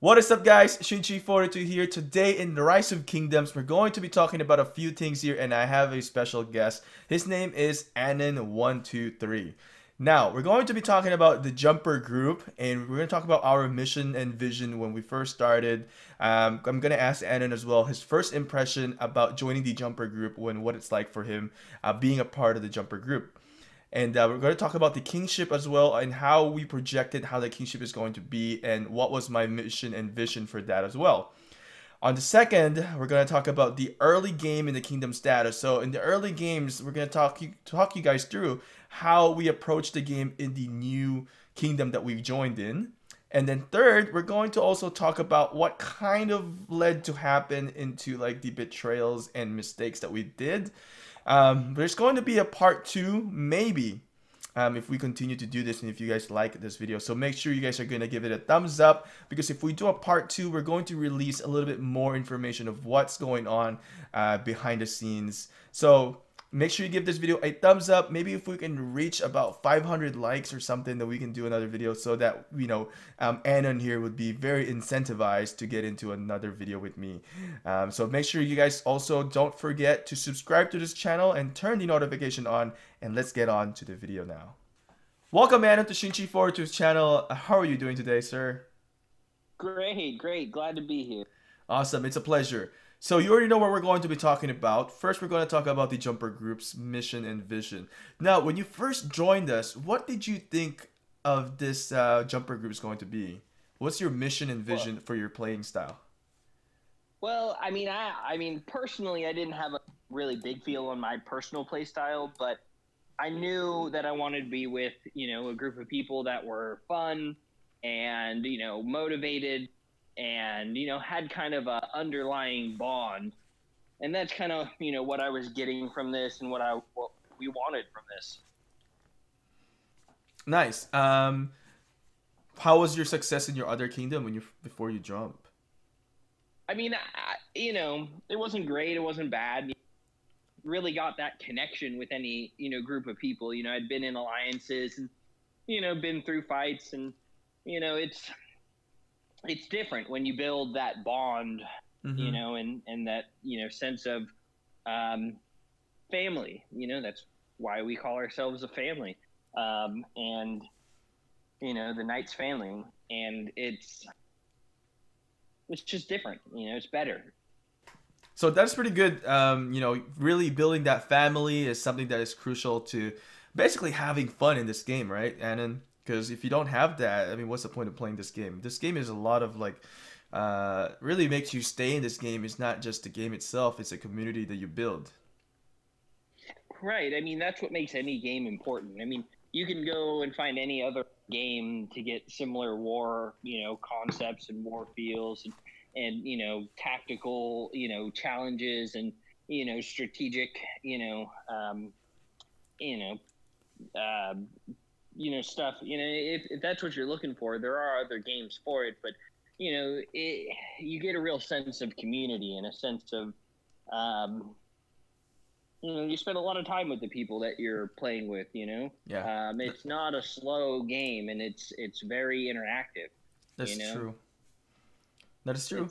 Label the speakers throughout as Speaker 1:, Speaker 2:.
Speaker 1: What is up, guys? Shinchi42 here. Today in the Rise of Kingdoms, we're going to be talking about a few things here, and I have a special guest. His name is Anon123. Now, we're going to be talking about the Jumper Group, and we're going to talk about our mission and vision when we first started. I'm going to ask Anon as well his first impression about joining the Jumper Group, what it's like for him being a part of the Jumper Group. And we're going to talk about the Kingship as well and how we projected how the Kingship is going to be and what was my mission and vision for that as well. On the second, we're going to talk about the early game in the Kingdom status. So in the early games, we're going to talk you guys through how we approach the game in the new Kingdom that we joined in. And then third, we're going to also talk about what kind of led to happen into like the betrayals and mistakes that we did. There's going to be a part 2, maybe, if we continue to do this and if you guys like this video. So make sure you guys are going to give it a thumbs up, because if we do a part 2, we're going to release a little bit more information of what's going on behind the scenes. So make sure you give this video a thumbs up. Maybe if we can reach about 500 likes or something, that we can do another video, so that, you know, Anon here would be very incentivized to get into another video with me. So make sure you guys also don't forget to subscribe to this channel and turn the notification on, and let's get on to the video now. Welcome, Anon, to Shinchi42's channel. How are you doing today, sir?
Speaker 2: Great, great. Glad to be here.
Speaker 1: Awesome. It's a pleasure. So you already know what we're going to be talking about. First, we're going to talk about the Jumper Group's mission and vision. Now, when you first joined us, what did you think of this Jumper Group is going to be? What's your mission and vision for your playing style?
Speaker 2: Well, I mean, personally, I didn't have a really big feel on my personal play style, but I knew that I wanted to be with, a group of people that were fun and, motivated and, had kind of a underlying bond. And that's kind of, what I was getting from this and what we wanted from this.
Speaker 1: Nice. How was your success in your other kingdom before you jump?
Speaker 2: I mean, it wasn't great. It wasn't bad. Really got that connection with any, group of people. I'd been in alliances and, been through fights, and, it's different when you build that bond, and that, sense of family. That's why we call ourselves a family. And, the Knight's family, and it's just different. It's better.
Speaker 1: So that's pretty good. Really building that family is something that is crucial to basically having fun in this game, right, Anon? Because if you don't have that, I mean, what's the point of playing this game? This game is a lot of like, really makes you stay in this game. It's not just the game itself, it's a community that you build.
Speaker 2: Right. I mean, that's what makes any game important. I mean, you can go and find any other game to get similar war, concepts and war feels and tactical, challenges and, strategic, stuff. If that's what you're looking for, there are other games for it, but you get a real sense of community and a sense of you spend a lot of time with the people that you're playing with.
Speaker 1: Yeah.
Speaker 2: It's not a slow game, and it's very interactive.
Speaker 1: That's true. That is true.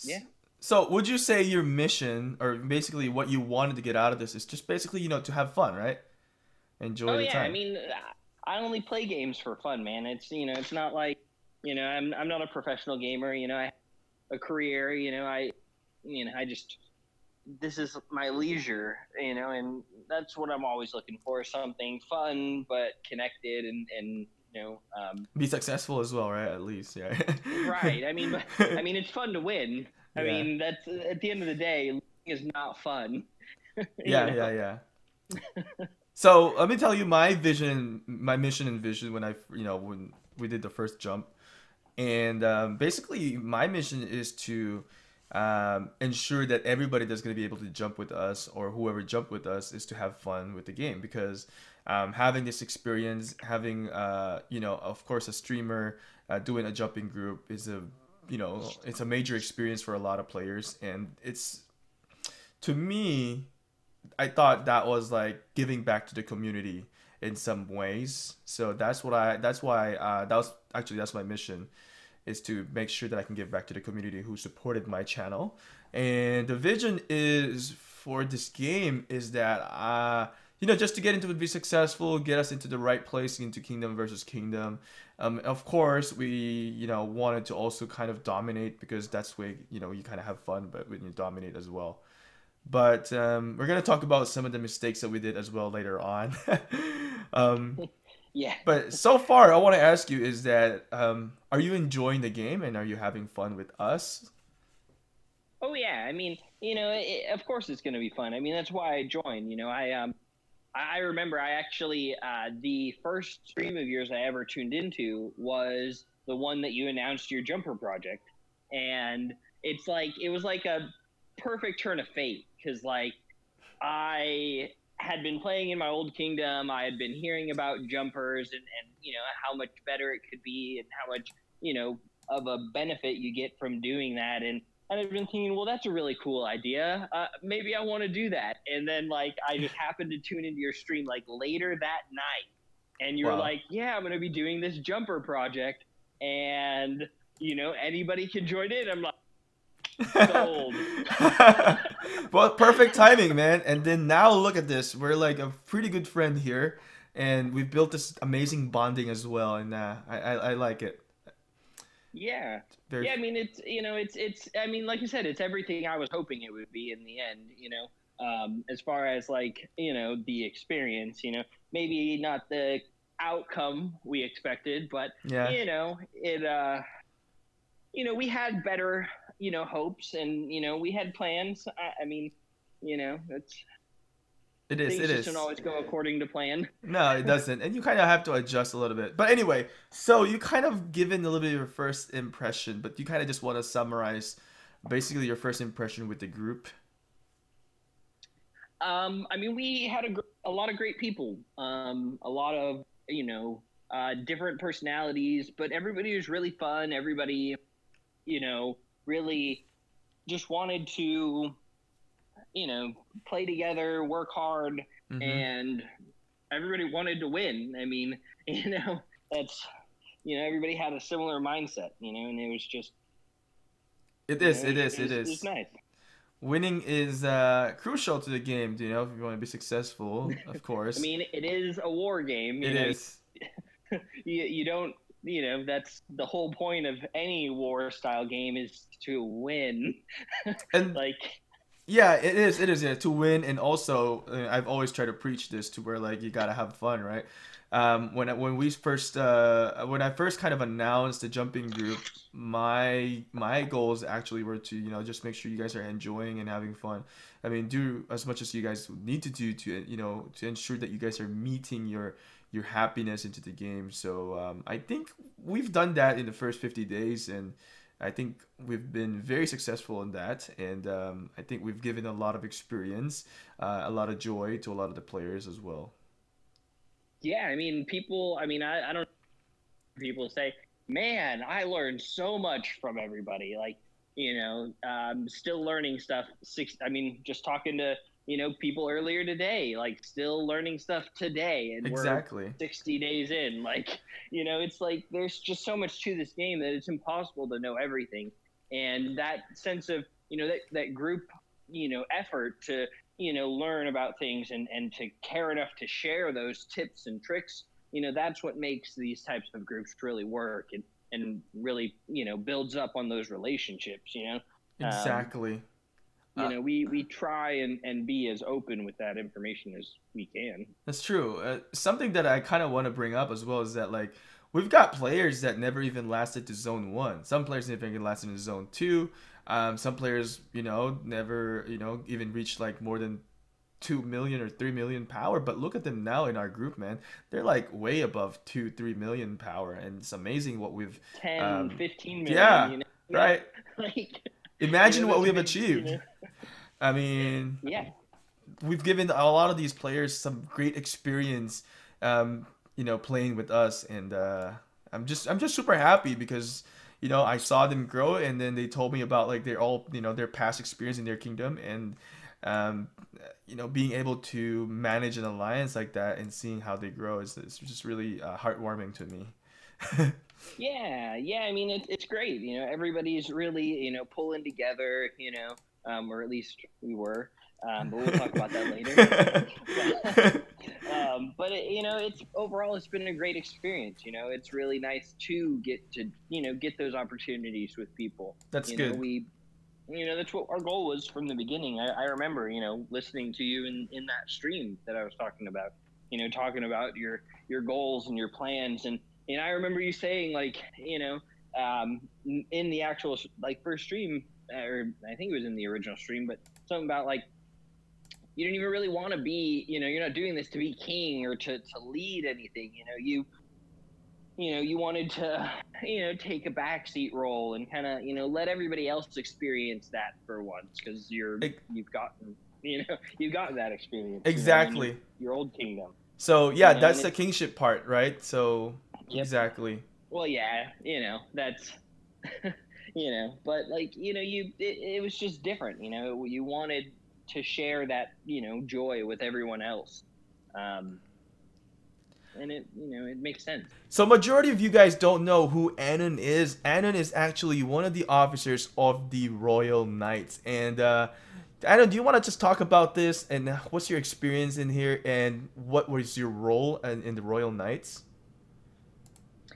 Speaker 2: Yeah.
Speaker 1: So would you say your mission, or basically what you wanted to get out of this, is just basically, to have fun, right? Enjoy the time.
Speaker 2: I mean, I only play games for fun, man. It's it's not like I'm not a professional gamer. I have a career. I just, this is my leisure. And that's what I'm always looking for: something fun but connected and
Speaker 1: be successful as well, right? At least, yeah.
Speaker 2: Right. I mean, it's fun to win. I mean, that's at the end of the day, losing is not fun.
Speaker 1: Yeah. So let me tell you my vision, my mission and vision when we did the first jump, and basically my mission is to ensure that everybody that's going to be able to jump with us, or whoever jumped with us, is to have fun with the game, because having this experience, having of course a streamer doing a jumping group is it's a major experience for a lot of players, and it's, to me, I thought that was like giving back to the community in some ways. So that's why that's my mission. is to make sure that I can give back to the community who supported my channel. And the vision is for this game is that just to get into it, be successful, get us into the right place, into Kingdom versus Kingdom. Of course, we wanted to also kind of dominate, because that's where you kind of have fun, but when you dominate as well. But we're gonna talk about some of the mistakes that we did as well later on. um,
Speaker 2: Yeah.
Speaker 1: but so far, I want to ask you is that are you enjoying the game, and are you having fun with us?
Speaker 2: Oh yeah. I mean, of course it's going to be fun. I mean, that's why I joined. I remember I actually the first stream of yours I ever tuned into was the one that you announced your jumper project, and it was like a perfect turn of fate, because like I had been playing in my old kingdom. I had been hearing about jumpers and how much better it could be, and how much of a benefit you get from doing that. And I've been thinking, well, that's a really cool idea. Maybe I want to do that. And then like I just happened to tune into your stream like later that night, and you're
Speaker 1: Wow.
Speaker 2: like, yeah, I'm going to be doing this jumper project, and anybody can join in. I'm like, sold.
Speaker 1: Well, perfect timing, man. And then now look at this. We're like a pretty good friend here, and we've built this amazing bonding as well. And I like it.
Speaker 2: Yeah.
Speaker 1: Very...
Speaker 2: Yeah, I mean, it's I mean, like you said, it's everything I was hoping it would be in the end, as far as like, the experience, maybe not the outcome we expected, but
Speaker 1: yeah.
Speaker 2: We had better, hopes, and, we had plans. I mean,
Speaker 1: It
Speaker 2: things
Speaker 1: is.
Speaker 2: just don't always go according to plan.
Speaker 1: No, it doesn't. And you kind of have to adjust a little bit. But anyway, so you kind of given a little bit of your first impression, but you kind of just want to summarize basically your first impression with the group.
Speaker 2: I mean, we had a lot of great people, a lot of, different personalities, but everybody was really fun. Everybody, really just wanted to, play together, work hard,
Speaker 1: Mm-hmm.
Speaker 2: and everybody wanted to win. I mean, that's, everybody had a similar mindset, and it was just.
Speaker 1: It is.
Speaker 2: Nice.
Speaker 1: Winning is crucial to the game, if you want to be successful, of course.
Speaker 2: I mean, it is a war game.
Speaker 1: It is.
Speaker 2: You don't, that's the whole point of any war style game, is to win.
Speaker 1: And
Speaker 2: like,
Speaker 1: yeah, it is, yeah, to win. And also I've always tried to preach this to where like you gotta have fun, right? When I first kind of announced the jumping group, my goals actually were to just make sure you guys are enjoying and having fun. I mean, do as much as you guys need to do to ensure that you guys are meeting your happiness into the game. So I think we've done that in the first 50 days, and I think we've been very successful in that. And I think we've given a lot of experience, a lot of joy to a lot of the players as well.
Speaker 2: Yeah, I mean, I don't, people say, man, I learned so much from everybody. Like, still learning stuff. Just talking to, people earlier today, like still learning stuff today. And
Speaker 1: exactly.
Speaker 2: We're 60 days in. Like, it's like there's just so much to this game that it's impossible to know everything. And that sense of, that group, effort to, learn about things and to care enough to share those tips and tricks, that's what makes these types of groups really work and really, builds up on those relationships,
Speaker 1: Exactly.
Speaker 2: We try and be as open with that information as we can.
Speaker 1: That's true. Something that I kind of want to bring up as well is that like we've got players that never even lasted to Zone 1. Some players never even lasted in Zone 2. Some players, never, even reached like more than 2 million or 3 million power. But look at them now in our group, man. They're like way above 2-3 million power. And it's amazing what we've...
Speaker 2: 15 million.
Speaker 1: Yeah, right.
Speaker 2: Like,
Speaker 1: imagine what we've achieved. I mean...
Speaker 2: Yeah.
Speaker 1: We've given a lot of these players some great experience, playing with us. And I'm just super happy because... I saw them grow, and then they told me about like their past experience in their kingdom, and being able to manage an alliance like that and seeing how they grow is just really heartwarming to me.
Speaker 2: Yeah. I mean, it's great. Everybody's really pulling together. Or at least we were. But we'll talk about that later. But it's overall it's been a great experience. It's really nice to get those opportunities with people.
Speaker 1: That's good.
Speaker 2: We that's what our goal was from the beginning. I remember listening to you in that stream that I was talking about. Talking about your goals and your plans, and I remember you saying like in the actual like first stream, or I think it was in the original stream, but something about like you don't even really want to be, you're not doing this to be king or to lead anything. You wanted to, take a backseat role and kind of, let everybody else experience that for once, because you've gotten, you've gotten that experience.
Speaker 1: Exactly.
Speaker 2: Your old kingdom.
Speaker 1: So yeah, that's the kingship part, right? So
Speaker 2: yep.
Speaker 1: Exactly.
Speaker 2: Well, yeah, that's, but like, it was just different. You wanted to share that, joy with everyone else. And it makes sense.
Speaker 1: So majority of you guys don't know who Anon is. Anon is actually one of the officers of the Royal Knights. And Anon, do you want to just talk about this and what's your experience in here and what was your role in the Royal Knights?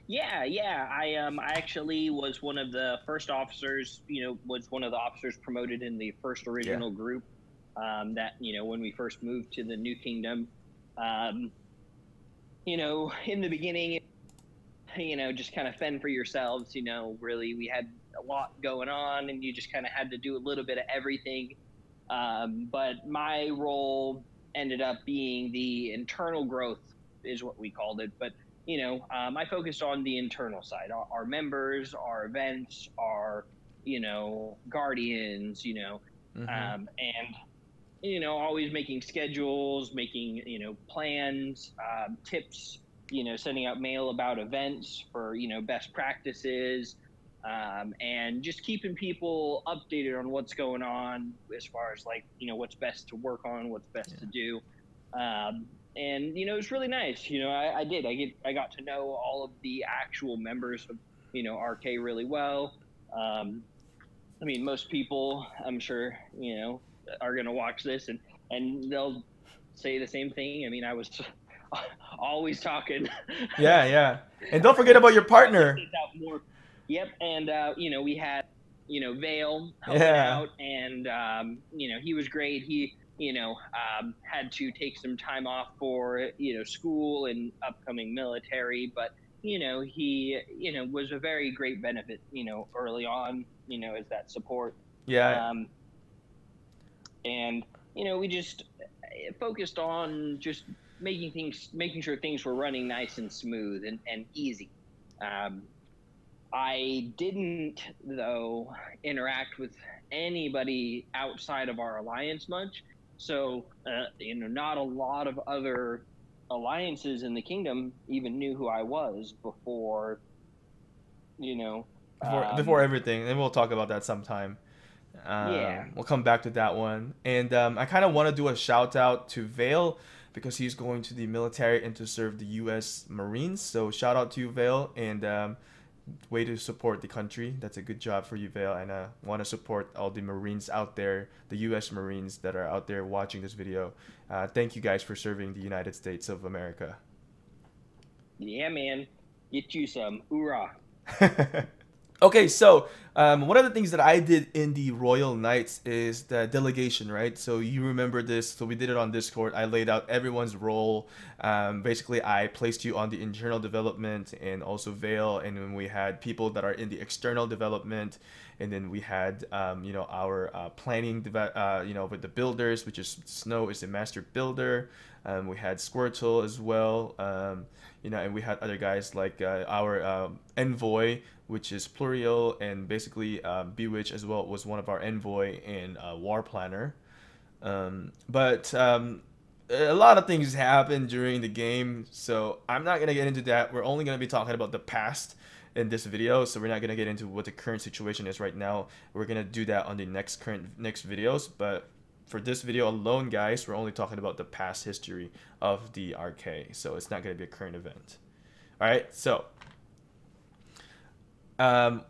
Speaker 2: Yeah. I actually was one of the first officers. Was one of the officers promoted in the first original group. That when we first moved to the New Kingdom. In the beginning, just kind of fend for yourselves. Really, we had a lot going on, and you just kind of had to do a little bit of everything. But my role ended up being the internal growth, is what we called it. But I focused on the internal side, our members, our events, our guardians, and always making schedules, making plans, tips, sending out mail about events for best practices, and just keeping people updated on what's going on as far as like what's best to work on, what's best to do. And it's really nice. I got to know all of the actual members of RK really well. I mean, most people, I'm sure, are gonna watch this and they'll say the same thing. I mean, I was always talking.
Speaker 1: Yeah. And don't forget about your partner.
Speaker 2: Yep. And we had Vale helping out, and he was great. He had to take some time off for school and upcoming military, but he was a very great benefit early on, as that support. And we just focused on just making sure things were running nice and smooth and easy. I didn't, though, interact with anybody outside of our alliance much. So, not a lot of other alliances in the kingdom even knew who I was before,
Speaker 1: before everything. And we'll talk about that sometime. We'll come back to that one. And I kind of want to do a shout out to Vale because he's going to the military and to serve the U.S. Marines. So shout out to you, Vale, and way to support the country. That's a good job for you, Vale. And I want to support all the Marines out there, the U.S. Marines that are out there watching this video. Thank you guys for serving the United States of America.
Speaker 2: Yeah, man. Get you some. Hoorah.
Speaker 1: Okay, so one of the things that I did in the Royal Knights is the delegation, right? So you remember this. So we did it on Discord. I laid out everyone's role. Basically, I placed you on the internal development and also Vale. And then we had people that are in the external development. And then we had, our planning, with the builders, which is Snow is the master builder. We had Squirtle as well. And we had other guys like our envoy, which is Pluriel, and basically Bewitch as well was one of our envoy and war planner. But a lot of things happened during the game, so I'm not gonna get into that. We're only gonna be talking about the past in this video, so we're not gonna get into what the current situation is right now. We're gonna do that on the next videos, but for this video alone, guys, we're only talking about the past history of the RK, so it's not gonna be a current event. All right, so um,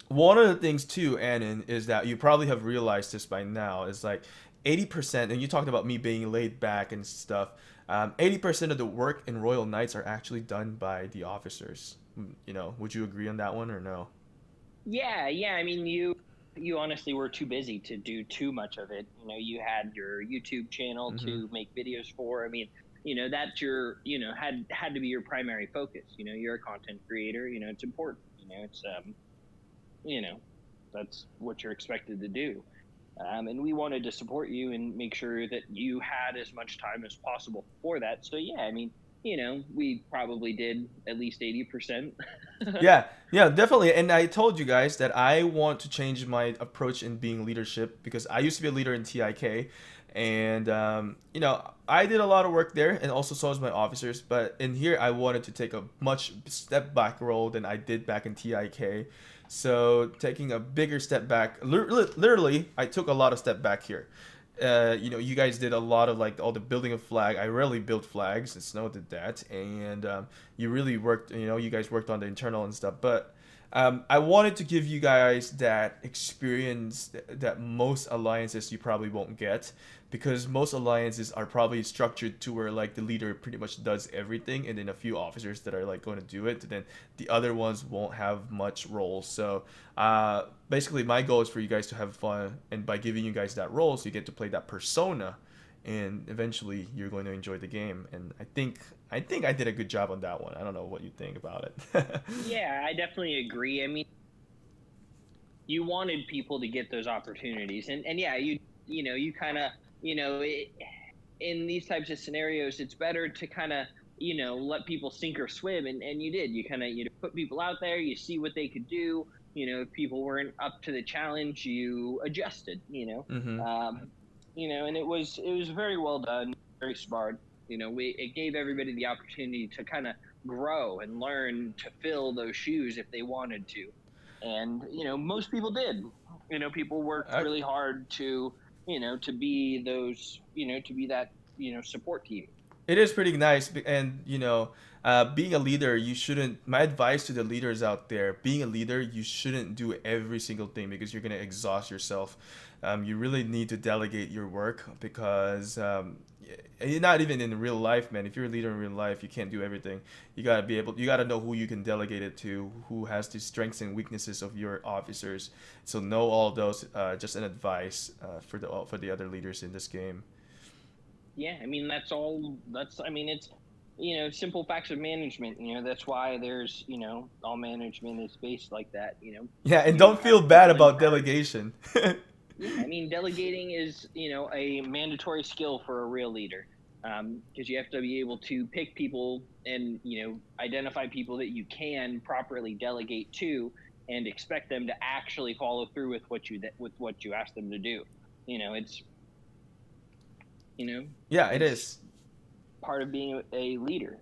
Speaker 1: one of the things too, Annan, is that you probably have realized this by now. Is like 80%, and you talked about me being laid back and stuff. 80% of the work in Royal Knights are actually done by the officers. You know, would you agree on that one or no?
Speaker 2: Yeah, yeah. I mean, you honestly were too busy to do too much of it. You know, you had your YouTube channel
Speaker 1: Mm-hmm.
Speaker 2: to make videos for. I mean, that's your, had to be your primary focus. You're a content creator. It's important. It's you know, that's what you're expected to do. And we wanted to support you and make sure that you had as much time as possible for that. So yeah, I mean, we probably did at least 80%.
Speaker 1: Yeah, yeah, definitely. And I told you guys that I want to change my approach in being leadership because I used to be a leader in TIK, and you know, I did a lot of work there, and also so as my officers. But in here, I wanted to take a much step back role than I did back in TIK. So taking a bigger step back, literally, I took a lot of step back here. You know, you guys did a lot of like all the building of flag. I rarely built flags, and Snow did that, and you really worked. You know, you guys worked on the internal and stuff. But I wanted to give you guys that experience that most alliances you probably won't get, because most alliances are probably structured to where like the leader pretty much does everything, and then a few officers that are like going to do it. Then the other ones won't have much role. So basically, my goal is for you guys to have fun, and by giving you guys that role, so you get to play that persona, and eventually you're going to enjoy the game. And I think I did a good job on that one. I don't know what you think about it.
Speaker 2: Yeah, I definitely agree. I mean, you wanted people to get those opportunities, and yeah, you kind of, in these types of scenarios, it's better to kind of, let people sink or swim, and you did. You kind of, put people out there, you see what they could do. If people weren't up to the challenge, you adjusted.
Speaker 1: Mm-hmm.
Speaker 2: And it was very well done, very smart. It gave everybody the opportunity to kind of grow and learn to fill those shoes if they wanted to, and most people did. People worked really hard to to be those, to be that support team.
Speaker 1: It is pretty nice, and being a leader, you shouldn't. My advice to the leaders out there: being a leader, you shouldn't do every single thing because you're gonna exhaust yourself. You really need to delegate your work because you're not even in real life, man. If you're a leader in real life, you can't do everything. You gotta be able. You gotta know who you can delegate it to, who has the strengths and weaknesses of your officers. So know all those. Just an advice for the other leaders in this game.
Speaker 2: Yeah, I mean that's all. I mean it's simple facts of management. That's why there's all management is based like that.
Speaker 1: Yeah, and
Speaker 2: You
Speaker 1: don't
Speaker 2: have
Speaker 1: feel bad
Speaker 2: people in
Speaker 1: about
Speaker 2: charge.
Speaker 1: delegation.
Speaker 2: Yeah, I mean delegating is a mandatory skill for a real leader, because you have to be able to pick people and identify people that you can properly delegate to, and expect them to actually follow through with what you ask them to do. It's you know
Speaker 1: Yeah, it
Speaker 2: it's
Speaker 1: is.
Speaker 2: part of being a leader.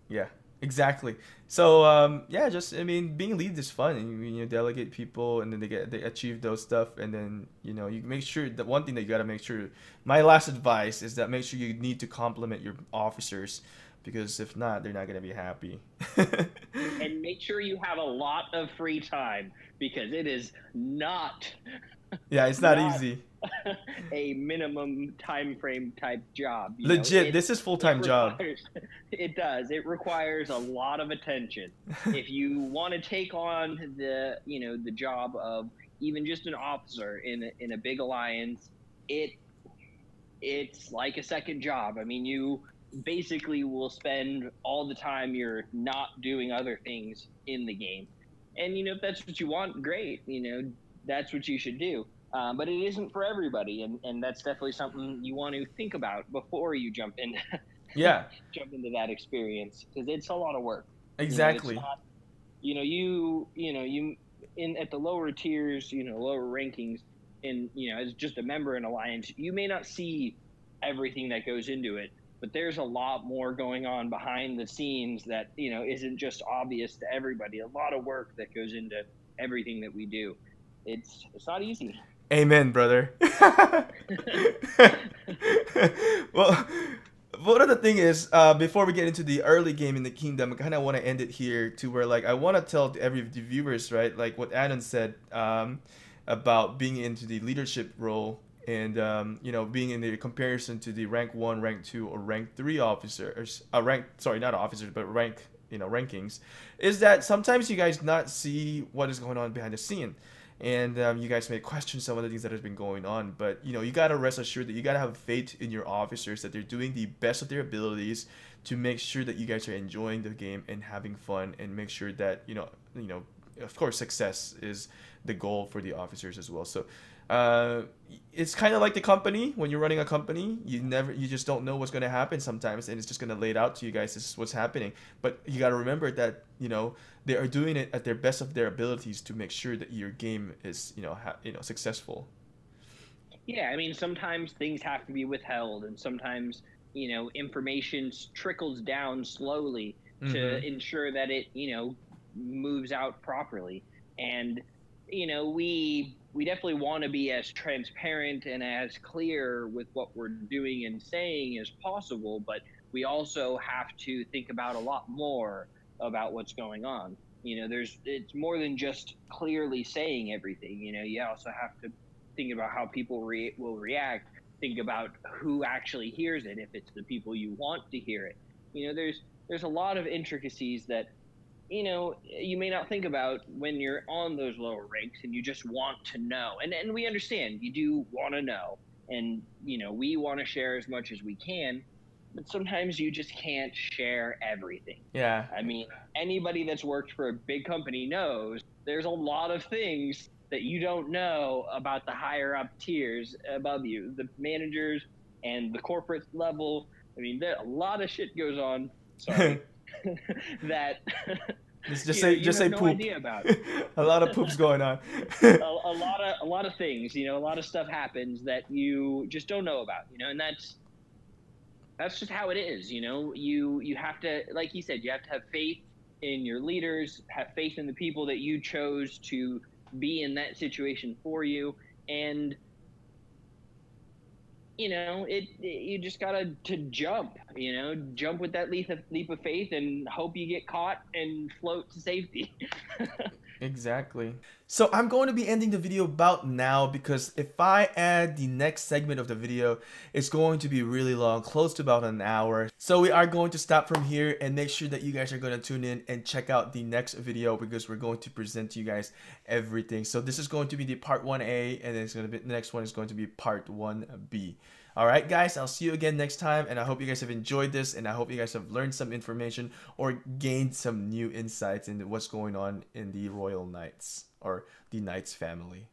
Speaker 1: Yeah, exactly. So yeah, just I mean, being lead is fun. You delegate people, and then they achieve those stuff, and then you make sure that one thing that you gotta make sure. My last advice is that make sure you need to compliment your officers, because if not, they're not gonna be happy.
Speaker 2: And make sure you have a lot of free time, because it is not
Speaker 1: Yeah, it's not
Speaker 2: not
Speaker 1: easy.
Speaker 2: a minimum time frame type job.
Speaker 1: Legit, this is full
Speaker 2: It
Speaker 1: time job.
Speaker 2: requires it requires a lot of attention. If you want to take on the job of even just an officer in a big alliance, it it's like a second job. I mean, you basically will spend all the time you're not doing other things in the game. And if that's what you want, great. That's what you should do. But it isn't for everybody, and that's definitely something you want to think about before you jump in,
Speaker 1: Yeah,
Speaker 2: jump into that experience, because it's a lot of work. It's
Speaker 1: exactly.
Speaker 2: not. You in at the lower tiers, lower rankings, and as just a member in Alliance, you may not see everything that goes into it, but there's a lot more going on behind the scenes that isn't just obvious to everybody. A lot of work that goes into everything that we do. It's not easy.
Speaker 1: Amen, brother. Well, one of the thing is, before we get into the early game in the kingdom, I kind of want to end it here to where like I want to tell every the viewers, right, like what Anon said about being into the leadership role and you know, being in the comparison to the rank 1, rank 2, or rank 3 officers, rank, sorry, not officers, but rank, you know, rankings, is that sometimes you guys not see what is going on behind the scene. And you guys may question some of the things that has been going on, but you know, you gotta rest assured that you gotta have faith in your officers that they're doing the best of their abilities to make sure that you guys are enjoying the game and having fun, and make sure that you know, of course, success is the goal for the officers as well. So it's kind of like the company. When you're running a company, you just don't know what's going to happen sometimes, and it's just going to lay it out to you guys, this is what's happening. But you got to remember that, you know, they are doing it at their best of their abilities to make sure that your game is, you know, successful.
Speaker 2: Yeah, I mean, sometimes things have to be withheld, and sometimes, you know, information trickles down slowly to ensure that it, you know, moves out properly. And you know, we definitely want to be as transparent and as clear with what we're doing and saying as possible, but we also have to think about a lot more about what's going on. You know, it's more than just clearly saying everything. You know, you also have to think about how people will react. Think about who actually hears it, if it's the people you want to hear it. You know, there's a lot of intricacies that, you know, you may not think about when you're on those lower ranks and you just want to know. And we understand you do want to know. And, you know, we want to share as much as we can, but sometimes you just can't share everything.
Speaker 1: Yeah.
Speaker 2: I mean, anybody that's worked for a big company knows there's a lot of things that you don't know about the higher up tiers above you, the managers and the corporate level. I mean, a lot of shit goes on. Sorry. that
Speaker 1: just say
Speaker 2: no
Speaker 1: poop.
Speaker 2: Idea about.
Speaker 1: A lot of poops going on.
Speaker 2: a lot of things, you know, a lot of stuff happens that you just don't know about, you know, and that's just how it is. You know, you have to, like you said, you have to have faith in your leaders, have faith in the people that you chose to be in that situation for you, and you know, you just gotta jump, you know, jump with that leap of faith and hope you get caught and float to safety.
Speaker 1: Exactly. So I'm going to be ending the video about now, because if I add the next segment of the video, it's going to be really long, close to about an hour. So we are going to stop from here and make sure that you guys are going to tune in and check out the next video, because we're going to present to you guys everything. So this is going to be the part 1A, and it's going to be, the next one is going to be part 1B. Alright guys, I'll see you again next time, and I hope you guys have enjoyed this, and I hope you guys have learned some information or gained some new insights into what's going on in the Royal Knights, or the Knights family.